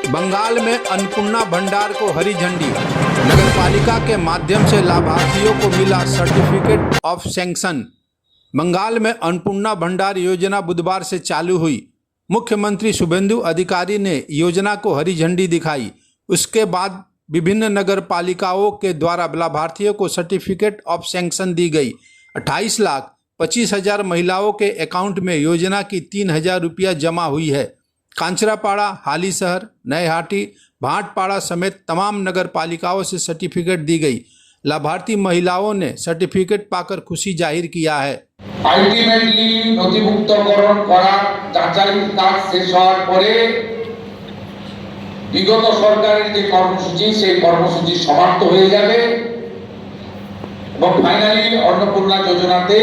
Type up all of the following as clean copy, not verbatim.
बंगाल में अन्नपूर्णा भंडार को हरी झंडी। नगरपालिका के माध्यम से लाभार्थियों को मिला सर्टिफिकेट ऑफ सैंक्शन। बंगाल में अन्नपूर्णा भंडार योजना बुधवार से चालू हुई। मुख्यमंत्री शुभेंदु अधिकारी ने योजना को हरी झंडी दिखाई। उसके बाद विभिन्न नगर पालिकाओं के द्वारा लाभार्थियों को सर्टिफिकेट ऑफ सैंक्शन दी गई। 28,25,000 महिलाओं के अकाउंट में योजना की 3,000 रुपया जमा हुई है। कांचरापाड़ा, हालीशहर, नयहाटी, भाटपाड़ा समेत तमाम नगर पालिकाओं से सर्टिफिकेट दी गई। लाभार्थी महिलाओं ने सर्टिफिकेट पाकर खुशी जाहिर किया है। আলটিমেটলি নথিভুক্তকরণ করার যাচাই কাজ শেষ হওয়ার পরে বিগত সরকারের যে কর্মসূচি সেই কর্মসূচি সমাপ্ত হয়ে যাবে এবং ফাইনালি অন্নপূর্ণা যোজনাতে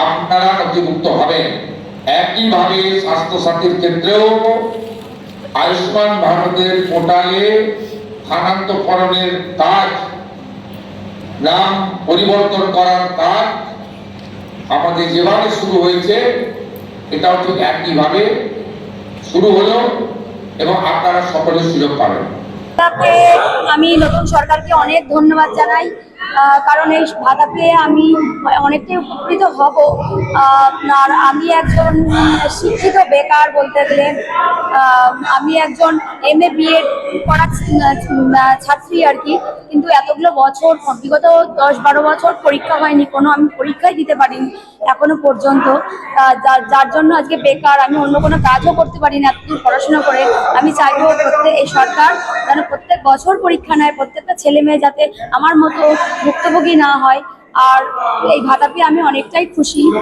আপনারা নথিভুক্ত হবেন। একইভাবে স্বাস্থ্যসাথীর ক্ষেত্রেও আয়ুষ্মান ভারতের পোর্টালে স্থানান্তরকরণের কাজ, নাম পরিবর্তন করার কাজ আমাদের যেভাবে শুরু হয়েছে এটাও ঠিক একইভাবে শুরু হলো এবং আপনারা সকলে সুযোগ পাবেন। আমি নতুন সরকারকে অনেক ধন্যবাদ জানাই, কারণ এই ভাতা পেয়ে আমি অনেকটাই উপকৃত হব। আর আমি একজন শিক্ষিত বেকার বলতে গেলে, আমি একজন MA BEd করা ছাত্রী আর কি, কিন্তু এতগুলো বছর বিগত 10-12 বছর পরীক্ষা হয়নি, আমি পরীক্ষাই দিতে পারিনি এখনো পর্যন্ত। যার জন্য আজকে বেকার, আমি অন্য কোনো কাজও করতে পারি না এতদূর পড়াশোনা করে। আমি চাইবো এই সরকার যেন প্রত্যেক বছর পরীক্ষা নেয়, প্রত্যেকটা ছেলে মেয়ে যাতে আমার মতো ভুক্তভোগী না হয়। আর এই ভাতা পেয়ে আমি অনেকটাই খুশি।